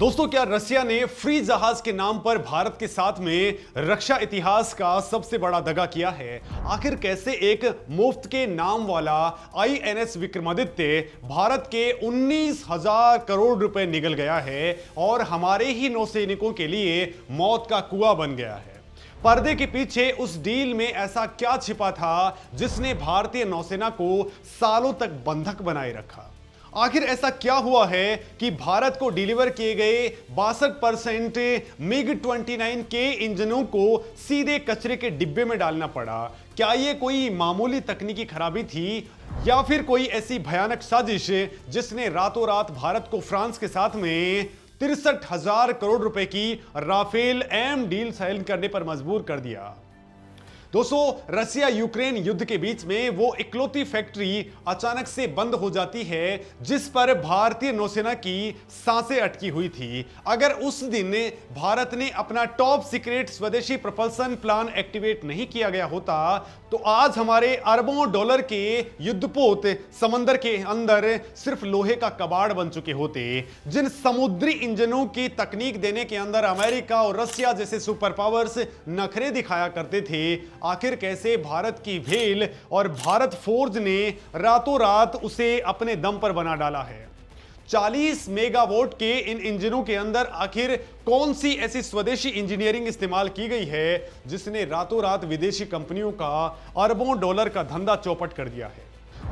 दोस्तों, क्या रसिया ने फ्री जहाज के नाम पर भारत के साथ में रक्षा इतिहास का सबसे बड़ा दगा किया है? आखिर कैसे एक मुफ्त के नाम वाला आईएनएस विक्रमादित्य भारत के 19,000 करोड़ रुपए निगल गया है और हमारे ही नौसैनिकों के लिए मौत का कुआं बन गया है? पर्दे के पीछे उस डील में ऐसा क्या छिपा था जिसने भारतीय नौसेना को सालों तक बंधक बनाए रखा? आखिर ऐसा क्या हुआ है कि भारत को डिलीवर किए गए 62% मिग 29 के इंजनों को सीधे कचरे के डिब्बे में डालना पड़ा? क्या यह कोई मामूली तकनीकी खराबी थी या फिर कोई ऐसी भयानक साजिश जिसने रातों रात भारत को फ्रांस के साथ में 63,000 करोड़ रुपए की राफेल एम डील साइन करने पर मजबूर कर दिया? दोस्तों, रसिया यूक्रेन युद्ध के बीच में वो इकलौती फैक्ट्री अचानक से बंद हो जाती है जिस पर भारतीय नौसेना की सांसें अटकी हुई थी। अगर उस दिन भारत ने अपना टॉप सीक्रेट स्वदेशी propulsion प्लान एक्टिवेट नहीं किया गया होता तो आज हमारे अरबों डॉलर के युद्धपोत समंदर के अंदर सिर्फ लोहे का कबाड़ बन चुके होते। जिन समुद्री इंजनों की तकनीक देने के अंदर अमेरिका और रसिया जैसे सुपर पावर्स नखरे दिखाया करते थे, आखिर कैसे भारत की भेल और भारत फोर्ज ने रातों रात उसे अपने दम पर बना डाला है? 40 मेगावाट के इन इंजनों के अंदर आखिर कौन सी ऐसी स्वदेशी इंजीनियरिंग इस्तेमाल की गई है जिसने रातों रात विदेशी कंपनियों का अरबों डॉलर का धंधा चौपट कर दिया है?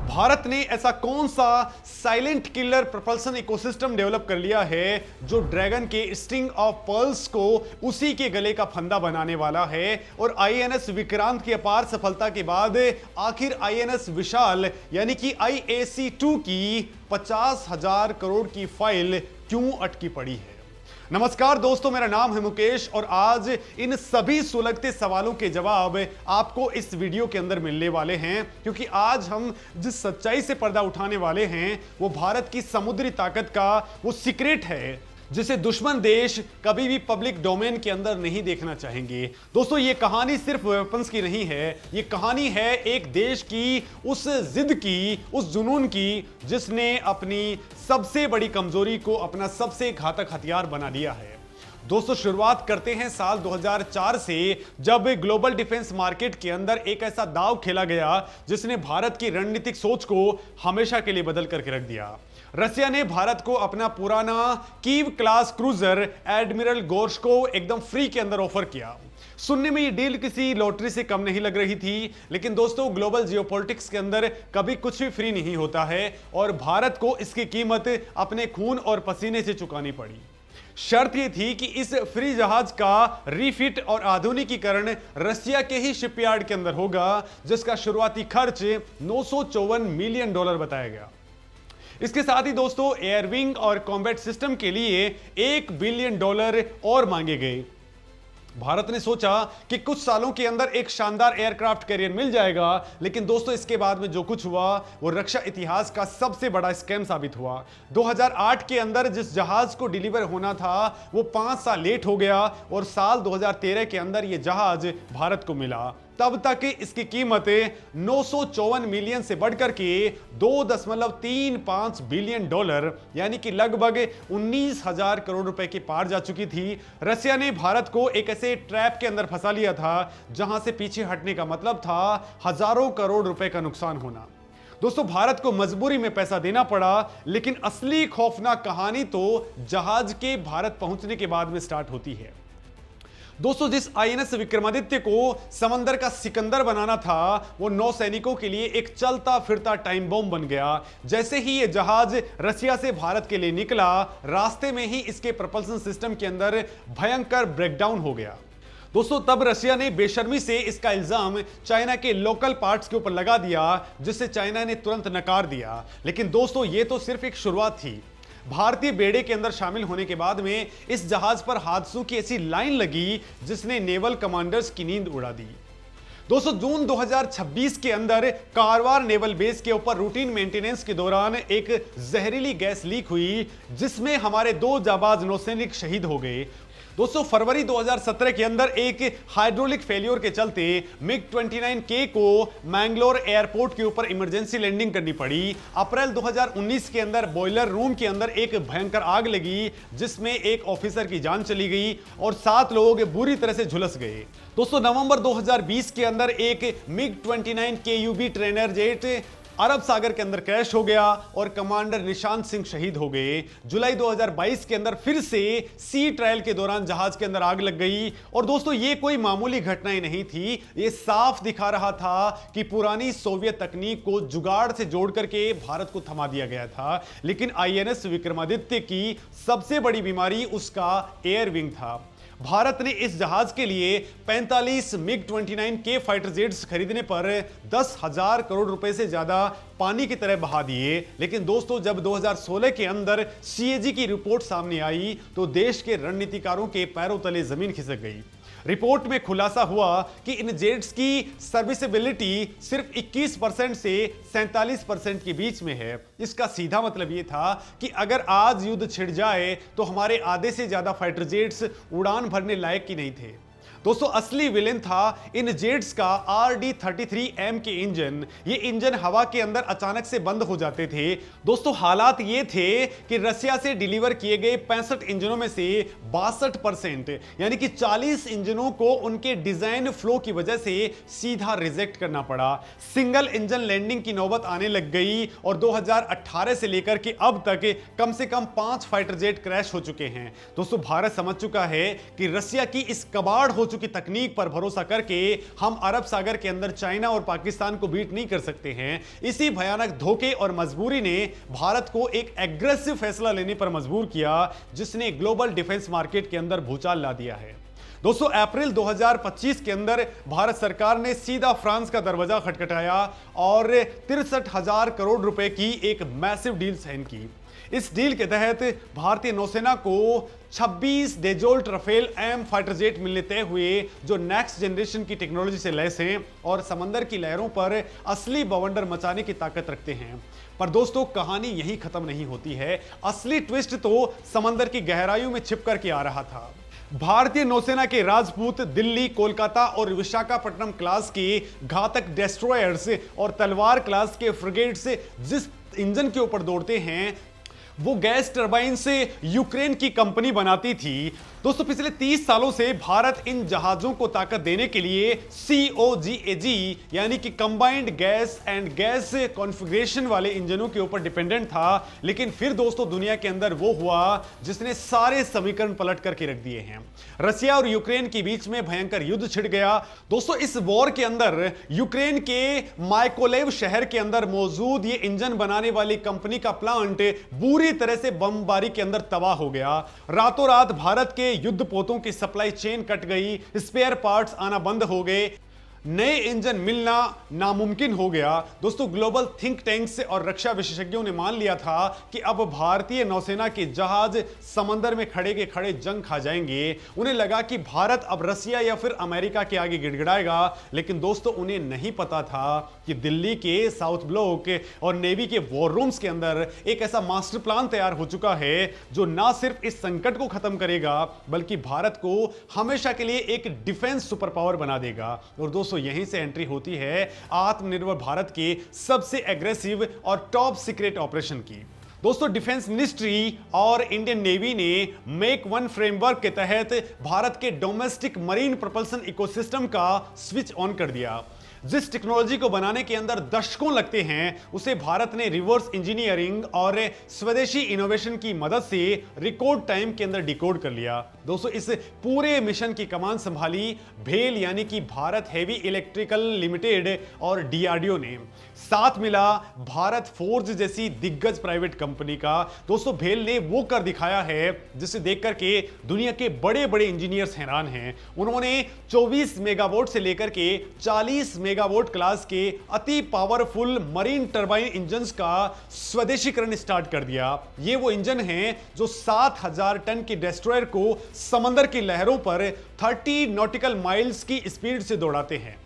भारत ने ऐसा कौन सा silent killer propulsion ecosystem develop कर लिया है जो ड्रैगन के स्ट्रिंग ऑफ पर्ल्स को उसी के गले का फंदा बनाने वाला है? और आईएनएस विक्रांत की अपार सफलता के बाद आखिर आईएनएस विशाल यानी कि IAC-2 की 50,000 करोड़ की फाइल क्यों अटकी पड़ी है? नमस्कार दोस्तों, मेरा नाम है मुकेश और आज इन सभी सुलगते सवालों के जवाब आपको इस वीडियो के अंदर मिलने वाले हैं, क्योंकि आज हम जिस सच्चाई से पर्दा उठाने वाले हैं वो भारत की समुद्री ताकत का वो सीक्रेट है जिसे दुश्मन देश कभी भी पब्लिक डोमेन के अंदर नहीं देखना चाहेंगे। दोस्तों, ये कहानी सिर्फ वेपन्स की नहीं है, ये कहानी है एक देश की उस जिद की, उस जुनून की जिसने अपनी सबसे बड़ी कमजोरी को अपना सबसे घातक हथियार बना लिया है। दोस्तों, शुरुआत करते हैं साल 2004 से, जब ग्लोबल डिफेंस मार्केट के अंदर एक ऐसा दांव खेला गया जिसने भारत की रणनीतिक सोच को हमेशा के लिए बदल करके रख दिया। रसिया ने भारत को अपना पुराना कीव क्लास क्रूजर एडमिरल गोर्श को एकदम फ्री के अंदर ऑफर किया। सुनने में ये डील किसी लॉटरी से कम नहीं लग रही थी, लेकिन दोस्तों, ग्लोबल जियोपॉलिटिक्स के अंदर कभी कुछ भी फ्री नहीं होता है और भारत को इसकी कीमत अपने खून और पसीने से चुकानी पड़ी। शर्त यह थी कि इस फ्री जहाज का रीफिट और आधुनिकीकरण रसिया के ही शिपयार्ड के अंदर होगा, जिसका शुरुआती खर्च $954 मिलियन बताया गया। इसके साथ ही दोस्तों, एयरविंग और कॉम्बैट सिस्टम के लिए $1 बिलियन और मांगे गए। भारत ने सोचा कि कुछ सालों के अंदर एक शानदार एयरक्राफ्ट कैरियर मिल जाएगा, लेकिन दोस्तों इसके बाद में जो कुछ हुआ वो रक्षा इतिहास का सबसे बड़ा स्कैम साबित हुआ। 2008 के अंदर जिस जहाज को डिलीवर होना था वो 5 साल लेट हो गया और साल 2013 के अंदर ये जहाज भारत को मिला। तब तक इसकी कीमत $954 मिलियन से बढ़कर के $2.35 बिलियन यानी कि लगभग 19,000 करोड़ रुपए के पार जा चुकी थी। रसिया ने भारत को एक ऐसे ट्रैप के अंदर फंसा लिया था जहां से पीछे हटने का मतलब था हजारों करोड़ रुपए का नुकसान होना। दोस्तों, भारत को मजबूरी में पैसा देना पड़ा, लेकिन असली खौफनाक कहानी तो जहाज के भारत पहुंचने के बाद में स्टार्ट होती है। दोस्तों, जिस आईएनएस विक्रमादित्य को समंदर का सिकंदर बनाना था वो नौसैनिकों के लिए एक चलता फिरता टाइम बॉम्ब बन गया। जैसे ही ये जहाज रसिया से भारत के लिए निकला, रास्ते में ही इसके प्रोपल्सन सिस्टम के अंदर भयंकर ब्रेकडाउन हो गया। दोस्तों, तब रसिया ने बेशर्मी से इसका इल्जाम चाइना के लोकल पार्ट्स के ऊपर लगा दिया, जिससे चाइना ने तुरंत नकार दिया। लेकिन दोस्तों, ये तो सिर्फ एक शुरुआत थी। भारतीय बेड़े के अंदर शामिल होने के बाद में इस जहाज पर हादसों की ऐसी लाइन लगी जिसने नेवल कमांडर्स की नींद उड़ा दी। दोस्तों, जून 2026 के अंदर कारवार नेवल बेस के ऊपर रूटीन मेंटेनेंस के दौरान एक जहरीली गैस लीक हुई जिसमें हमारे 2 जाबाज नौसैनिक शहीद हो गए। दोस्तों फरवरी 2017 के अंदर एक हाइड्रोलिक फेलियर के चलते मिग 29K को मैंगलोर एयरपोर्ट के ऊपर इमरजेंसी लैंडिंग करनी पड़ी। अप्रैल 2019 के अंदर बॉयलर रूम के अंदर एक भयंकर आग लगी जिसमें एक ऑफिसर की जान चली गई और 7 लोग बुरी तरह से झुलस गए। दोस्तों नवंबर 2020 के अंदर एक MiG 29K UB trainer jet अरब सागर के अंदर क्रैश हो गया और कमांडर निशांत सिंह शहीद हो गए। जुलाई 2022 के अंदर फिर से सी ट्रायल के दौरान जहाज के अंदर आग लग गई और दोस्तों ये कोई मामूली घटना ही नहीं थी, ये साफ दिखा रहा था कि पुरानी सोवियत तकनीक को जुगाड़ से जोड़ करके भारत को थमा दिया गया था। लेकिन INS विक्रमादित्य की सबसे बड़ी बीमारी उसका एयर विंग था। भारत ने इस जहाज के लिए 45 मिग 29K फाइटर जेट्स खरीदने पर 10,000 करोड़ रुपए से ज्यादा पानी की तरह बहा दिए। लेकिन दोस्तों जब 2016 के अंदर CAG की रिपोर्ट सामने आई तो देश के रणनीतिकारों के पैरों तले जमीन खिसक गई। रिपोर्ट में खुलासा हुआ कि इन जेट्स की सर्विसेबिलिटी सिर्फ 21% से 47% के बीच में है। इसका सीधा मतलब यह था कि अगर आज युद्ध छिड़ जाए तो हमारे आधे से ज्यादा फाइटर जेट्स उड़ान भरने लायक ही नहीं थे। दोस्तों असली विलेन था इन जेट्स का RD-33M के इंजन। ये इंजन हवा के अंदर अचानक से बंद हो जाते थे। दोस्तों हालात ये थे कि रसिया से डिलीवर किए गए 65 इंजनों में से 62% यानी कि 40 इंजनों को उनके डिजाइन फ्लो की वजह से सीधा रिजेक्ट करना पड़ा। सिंगल इंजन लैंडिंग की नौबत आने लग गई और 2018 से लेकर के अब तक कम से कम 5 फाइटर जेट क्रैश हो चुके हैं। दोस्तों भारत समझ चुका है कि रसिया की इस कबाड़ हो चुकी तकनीक पर भरोसा करके हम अरब सागर के अंदर चाइना और पाकिस्तान को बीट नहीं कर सकते हैं। इसी भयानक धोखे और मजबूरी ने भारत को एक एग्रेसिव फैसला लेने पर मजबूर किया जिसने ग्लोबल डिफेंस मार्केट के अंदर भूचाल ला दिया है। दोस्तों अप्रैल 2025 के अंदर भारत सरकार ने सीधा फ्रांस का दरवाजा खटखटाया और 63,000 करोड़ रुपए की एक मैसिव डील साइन की। इस डील के तहत भारतीय नौसेना को 26 डेजोल्ट राफेल एम फाइटर जेट मिलने तय हुए जो नेक्स्ट जनरेशन की टेक्नोलॉजी से लैस हैं और समंदर की लहरों पर असली बवंडर मचाने की ताकत रखते हैं। पर दोस्तों कहानी यही खत्म नहीं होती है, असली ट्विस्ट तो समंदर की गहराइयों में छिप करके आ रहा था। भारतीय नौसेना के राजपूत दिल्ली, कोलकाता और विशाखापट्टनम क्लास के घातक डेस्ट्रॉयर्स और तलवार क्लास के फ्रिगेट्स जिस इंजन के ऊपर दौड़ते हैं वो गैस टरबाइन से यूक्रेन की कंपनी बनाती थी। दोस्तों पिछले 30 सालों से भारत इन जहाजों को ताकत देने के लिए COGAG यानी कि combined gas and gas configuration वाले इंजनों के ऊपर डिपेंडेंट था। लेकिन फिर दोस्तों दुनिया के अंदर वो हुआ जिसने सारे समीकरण पलट करके रख दिए हैं। रसिया और यूक्रेन के बीच में भयंकर युद्ध छिड़ गया। दोस्तों इस वॉर के अंदर यूक्रेन के माइकोलेव शहर के अंदर मौजूद ये इंजन बनाने वाली कंपनी का प्लांट पूरी तरह से बमबारी के अंदर तबाह हो गया। रातों रात भारत के युद्धपोतों की सप्लाई चेन कट गई, स्पेयर पार्ट्स आना बंद हो गए, नए इंजन मिलना नामुमकिन हो गया। दोस्तों ग्लोबल थिंक टैंक्स और रक्षा विशेषज्ञों ने मान लिया था कि अब भारतीय नौसेना के जहाज समंदर में खड़े के खड़े जंग खा जाएंगे। उन्हें लगा कि भारत अब रसिया या फिर अमेरिका के आगे गिड़गिड़ाएगा। लेकिन दोस्तों उन्हें नहीं पता था कि दिल्ली के साउथ ब्लॉक और नेवी के वॉर रूम्स के अंदर एक ऐसा मास्टर प्लान तैयार हो चुका है जो ना सिर्फ इस संकट को खत्म करेगा बल्कि भारत को हमेशा के लिए एक डिफेंस सुपर पावर बना देगा। और दोस्तों यहीं से एंट्री होती है आत्मनिर्भर भारत के सबसे एग्रेसिव और टॉप सीक्रेट ऑपरेशन की। दोस्तों डिफेंस मिनिस्ट्री और इंडियन नेवी ने मेक वन फ्रेमवर्क के तहत भारत के डोमेस्टिक मरीन प्रोपल्सन इकोसिस्टम का स्विच ऑन कर दिया। जिस टेक्नोलॉजी को बनाने के अंदर दशकों लगते हैं उसे भारत ने रिवर्स इंजीनियरिंग और स्वदेशी इनोवेशन की मदद से रिकॉर्ड टाइम के अंदर डिकोड कर लिया। दोस्तों इस पूरे मिशन की कमान संभाली भेल यानी कि भारत हेवी इलेक्ट्रिकल लिमिटेड और DRDO ने। साथ मिला भारत फोर्ज जैसी दिग्गज प्राइवेट कंपनी का। दोस्तों भेल ने वो कर दिखाया है जिसे देख करके दुनिया के बड़े बड़े इंजीनियर्स हैरान हैं। उन्होंने 24 मेगावाट से लेकर के 40 मेगावाट क्लास के अति पावरफुल मरीन टरबाइन इंजन्स का स्वदेशीकरण स्टार्ट कर दिया। ये वो इंजन हैं जो 7,000 टन की डेस्ट्रॉयर को समंदर की लहरों पर 30 नॉटिकल माइल्स की स्पीड से दौड़ाते हैं।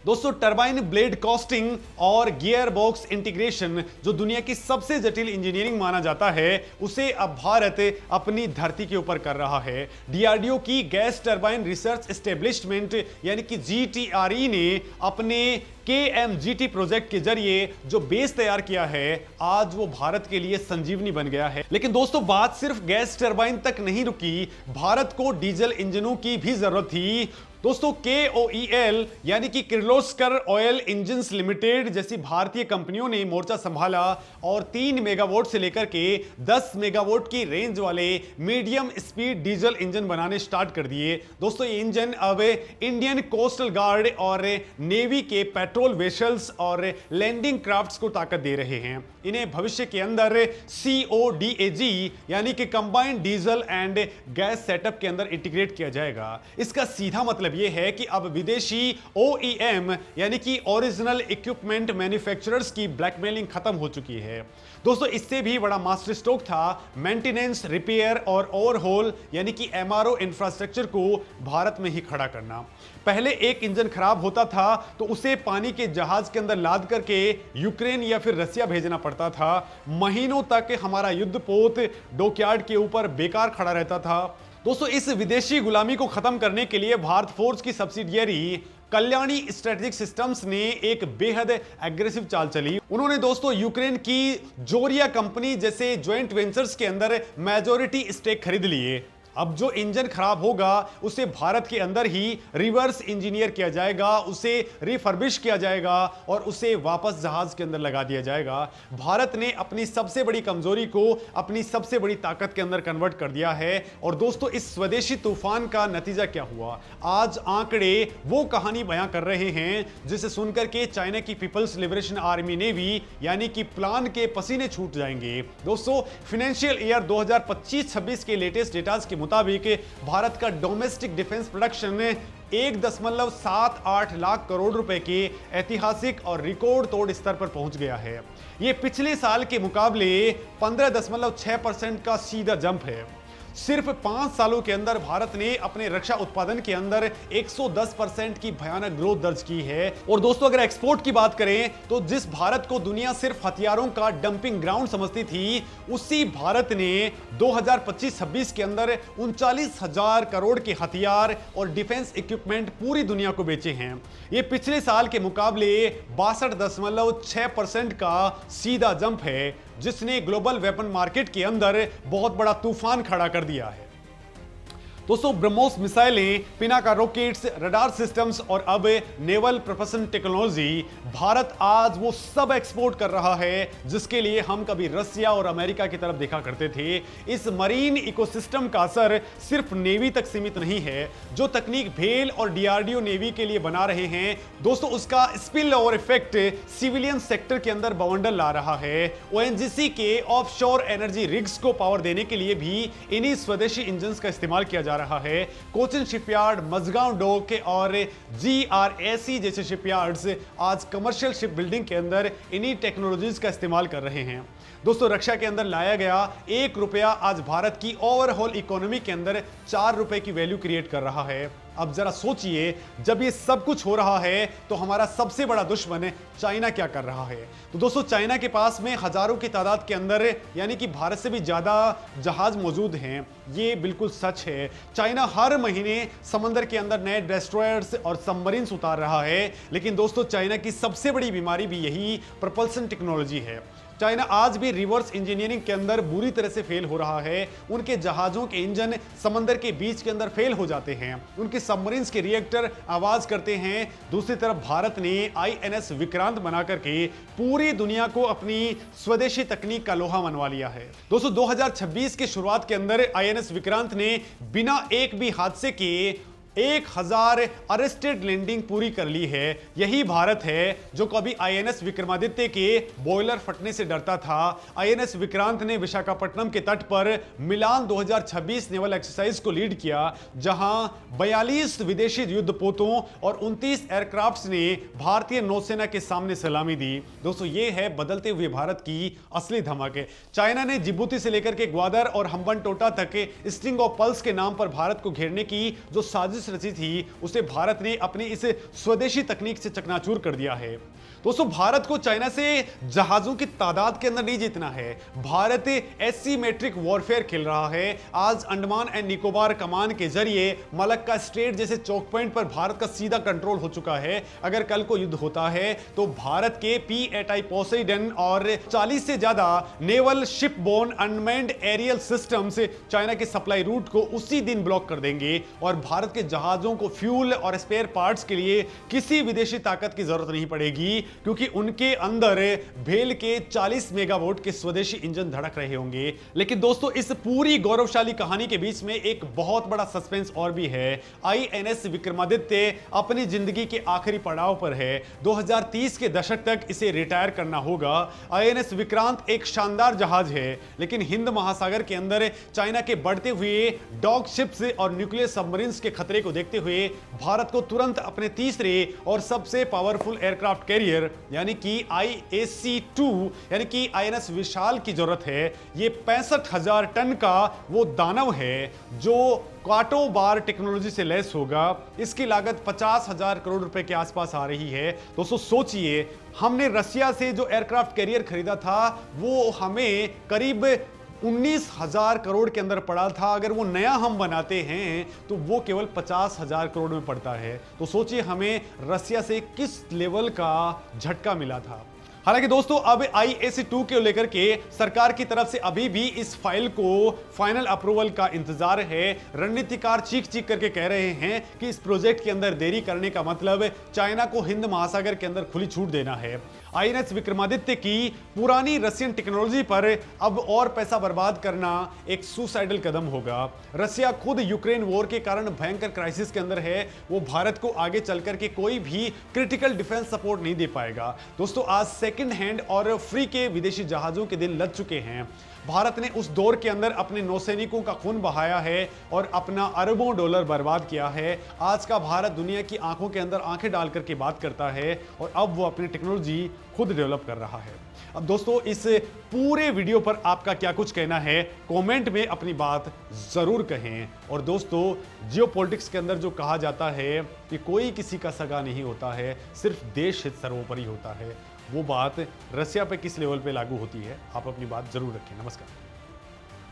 दोस्तों टरबाइन ब्लेड कास्टिंग और गियर बॉक्स इंटीग्रेशन जो दुनिया की सबसे जटिल इंजीनियरिंग माना जाता है उसे अब भारत अपनी धरती के ऊपर कर रहा है। डीआरडीओ की गैस टरबाइन रिसर्च एस्टेब्लिशमेंट यानी कि जीटीआरई ने अपने KMGT प्रोजेक्ट के जरिए जो बेस तैयार किया है आज वो भारत के लिए संजीवनी बन गया है। लेकिन दोस्तों बात सिर्फ गैस टरबाइन तक नहीं रुकी, भारत को डीजल इंजनों की भी जरूरत थी। दोस्तों KOEL यानी कि किर्लोस्कर ऑयल इंजन्स लिमिटेड जैसी भारतीय कंपनियों ने मोर्चा संभाला और 3 मेगावाट से लेकर के 10 मेगावाट की रेंज वाले मीडियम स्पीड डीजल इंजन बनाने स्टार्ट कर दिए। दोस्तों ये इंजन अब इंडियन कोस्टल गार्ड और नेवी के पेट्रोल वेसल्स और लैंडिंग क्राफ्ट्स को ताकत दे रहे हैं। इन्हें भविष्य के अंदर CODAG यानी कि combined diesel and gas setup के अंदर इंटीग्रेट किया जाएगा। इसका सीधा मतलब यह है कि अब विदेशी OEM यानी कि ओरिजिनल इक्विपमेंट मैन्युफैक्चरर्स की ब्लैकमेलिंग खत्म हो चुकी है। दोस्तों इससे भी बड़ा मास्टर स्ट्रोक था मेंटेनेंस, रिपेयर और ओवरहॉल यानी कि MRO इंफ्रास्ट्रक्चर को भारत में ही खड़ा करना। पहले एक इंजन खराब होता था तो उसे पानी के जहाज के अंदर लाद करके यूक्रेन या फिर रसिया भेजना पड़ता था। महीनों तक हमारा युद्धपोत डॉकयार्ड के ऊपर बेकार खड़ा रहता था। दोस्तों इस विदेशी गुलामी को खत्म करने के लिए भारत फोर्स की सब्सिडियरी कल्याणी स्ट्रेटेजिक सिस्टम्स ने एक बेहद एग्रेसिव चाल चली। उन्होंने दोस्तों यूक्रेन की जोरिया कंपनी जैसे ज्वाइंट वेंचर्स के अंदर मेजॉरिटी स्टेक खरीद लिए। अब जो इंजन खराब होगा उसे भारत के अंदर ही रिवर्स इंजीनियर किया जाएगा, उसे रिफर्बिश किया जाएगा और उसे वापस जहाज के अंदर लगा दिया जाएगा। भारत ने अपनी सबसे बड़ी कमजोरी को अपनी सबसे बड़ी ताकत के अंदर कन्वर्ट कर दिया है। और दोस्तों इस स्वदेशी तूफान का नतीजा क्या हुआ, आज आंकड़े वो कहानी बयां कर रहे हैं जिसे सुनकर के चाइना की पीपल्स लिबरेशन आर्मी नेवी यानी कि प्लान के पसीने छूट जाएंगे। दोस्तों फाइनेंशियल ईयर 2025-26 के लेटेस्ट डेटा के मुताबिक भारत का domestic defence production 1.78 lakh crore रुपए के ऐतिहासिक और रिकॉर्ड तोड़ स्तर पर पहुंच गया है। यह पिछले साल के मुकाबले 15.6% का सीधा जंप है। सिर्फ 5 सालों के अंदर भारत ने अपने रक्षा उत्पादन के अंदर 110% की भयानक ग्रोथ दर्ज की है। और दोस्तों अगर एक्सपोर्ट की बात करें तो जिस भारत को दुनिया सिर्फ हथियारों का डंपिंग ग्राउंड समझती थी, उसी भारत ने 2025-26 के अंदर 39,000 करोड़ के हथियार और डिफेंस इक्विपमेंट पूरी दुनिया को बेचे हैं। ये पिछले साल के मुकाबले 62.6% का सीधा जंप है, जिसने ग्लोबल वेपन मार्केट के अंदर बहुत बड़ा तूफान खड़ा कर दिया है। दोस्तों ब्रह्मोस मिसाइलें, पिनाका रॉकेट्स, रडार सिस्टम्स और अब नेवल प्रोपल्शन टेक्नोलॉजी, भारत आज वो सब एक्सपोर्ट कर रहा है जिसके लिए हम कभी रसिया और अमेरिका की तरफ देखा करते थे। इस मरीन इकोसिस्टम का असर सिर्फ नेवी तक सीमित नहीं है। जो तकनीक भेल और डीआरडीओ नेवी के लिए बना रहे हैं दोस्तों, उसका spill over effect civilian sector के अंदर बवंडर ला रहा है। ONGC के ऑफशोर एनर्जी रिग्स को पावर देने के लिए भी इन्हीं स्वदेशी इंजन्स का इस्तेमाल किया जा रहा है। कोचिन शिपयार्ड, मजगांव डॉक और GRAC जैसे शिपयार्ड्स आज कमर्शियल शिप बिल्डिंग के अंदर इन्हीं टेक्नोलॉजीज का इस्तेमाल कर रहे हैं। दोस्तों रक्षा के अंदर लाया गया 1 रुपया आज भारत की ओवरऑल इकोनॉमी के अंदर 4 रुपए की वैल्यू क्रिएट कर रहा है। अब जरा सोचिए, जब ये सब कुछ हो रहा है तो हमारा सबसे बड़ा दुश्मन चाइना क्या कर रहा है। तो दोस्तों चाइना के पास में हजारों की तादाद के अंदर यानी कि भारत से भी ज्यादा जहाज मौजूद हैं। ये बिल्कुल सच है। चाइना हर महीने समंदर के अंदर नए डिस्ट्रॉयर्स और सबमरीन्स उतार रहा है। लेकिन दोस्तों चाइना की सबसे बड़ी बीमारी भी यही प्रोपल्शन टेक्नोलॉजी है। चाइना आज भी रिवर्स इंजीनियरिंग के अंदर बुरी तरह से फेल हो रहा है। उनके जहाजों के इंजन समंदर के बीच के अंदर फेल हो जाते हैं, उनके सबमरीन्स के रिएक्टर आवाज करते हैं। दूसरी तरफ भारत ने INS विक्रांत बना करके पूरी दुनिया को अपनी स्वदेशी तकनीक का लोहा मनवा लिया है। दोस्तों 2026 की शुरुआत के अंदर INS विक्रांत ने बिना एक भी हादसे के 1000 अरेस्टेड लैंडिंग पूरी कर ली है। यही भारत है जो कभी INS विक्रमादित्य के बॉयलर फटने से डरता था। INS विक्रांत ने विशाखापट्टनम के तट पर मिलान 2026 नेवल एक्सरसाइज को लीड किया, जहां 42 विदेशी युद्धपोतों और 29 एयरक्राफ्ट्स ने भारतीय नौसेना के सामने सलामी दी। दोस्तों ये है बदलते हुए भारत की असली धमाके। चाइना ने जिबूती से लेकर के ग्वादर और हम्बनटोटा तक स्ट्रिंग ऑफ पल्स के नाम पर भारत को घेरने की जो साजिश साजिश रची थी उसे भारत ने अपनी इस स्वदेशी तकनीक से चकनाचूर कर दिया है। दोस्तों, भारत को चाइना से जहाजों की तादाद के अंदर नहीं जीतना है। भारत एसिमेट्रिक वॉरफेयर खेल रहा है। आज अंडमान एंड निकोबार कमान के जरिए मलक्का स्ट्रेट जैसे चौक पॉइंट पर भारत का सीधा कंट्रोल हो चुका है। अगर कल को युद्ध होता है तो भारत के P-8I पोसेडन और 40 से ज्यादा naval ship borne unmanned aerial systems China के सप्लाई रूट को उसी दिन ब्लॉक कर देंगे और भारत के जहाजों को फ्यूल और स्पेयर पार्ट्स के लिए किसी विदेशी ताकत की जरूरत नहीं पड़ेगी, क्योंकि उनके अंदर भेल के 40 मेगावाट के स्वदेशी इंजन धड़क रहे होंगे। लेकिन दोस्तों, इस पूरी गौरवशाली कहानी के बीच में एक बहुत बड़ा सस्पेंस और भी है। INS विक्रमादित्य अपनी जिंदगी के आखिरी पड़ाव पर है। 2030 के दशक तक इसे रिटायर करना होगा। INS विक्रांत एक शानदार जहाज है, लेकिन हिंद महासागर के अंदर चाइना के बढ़ते हुए डॉग शिप्स और न्यूक्लियर सबमरीन्स के खतरे को देखते हुए भारत को तुरंत अपने तीसरे और सबसे पावरफुल एयरक्राफ्ट कैरियर यानी कि IAC-2 यानी कि INS विशाल की जरूरत है। ये 65,000 टन का वो दानव है जो क्वाटो बार टेक्नोलॉजी से लैस होगा। इसकी लागत 50,000 करोड़ रुपए के आसपास आ रही है। दोस्तों सोचिए, हमने रशिया से जो एयरक्राफ्ट कैरियर खरीदा था वो हमें करीब 19,000 करोड़ के अंदर पड़ा था। अगर वो नया हम बनाते हैं तो वो केवल 50,000 करोड़ में पड़ता है। तो सोचिए हमें रसिया से किस लेवल का झटका मिला था। हालांकि दोस्तों, अब IAC-2 को लेकर के सरकार की तरफ से अभी भी इस फाइल को फाइनल अप्रूवल का इंतजार है। रणनीतिकार चीख चीख करके कह रहे हैं कि इस प्रोजेक्ट के अंदर देरी करने का मतलब चाइना को हिंद महासागर के अंदर खुली छूट देना है। INS विक्रमादित्य की पुरानी रशियन टेक्नोलॉजी पर अब और पैसा बर्बाद करना एक सुसाइडल कदम होगा। रशिया खुद यूक्रेन वॉर के कारण भयंकर क्राइसिस के अंदर है। वो भारत को आगे चलकर के कोई भी क्रिटिकल डिफेंस सपोर्ट नहीं दे पाएगा। दोस्तों, आज सेकंड हैंड और फ्री के विदेशी जहाजों के दिन लग चुके हैं। भारत ने उस दौर के अंदर अपने नौसैनिकों का खून बहाया है और अपना अरबों डॉलर बर्बाद किया है। आज का भारत दुनिया की आंखों के अंदर आंखें डाल करके बात करता है और अब वो अपनी टेक्नोलॉजी खुद डेवलप कर रहा है। अब दोस्तों, इस पूरे वीडियो पर आपका क्या कुछ कहना है, कमेंट में अपनी बात जरूर कहें। और दोस्तों, जियोपॉलिटिक्स के अंदर जो कहा जाता है कि कोई किसी का सगा नहीं होता है, सिर्फ देश हित सर्वोपरि होता है, वो बात रसिया पे किस लेवल पे लागू होती है, आप अपनी बात जरूर रखें। नमस्कार।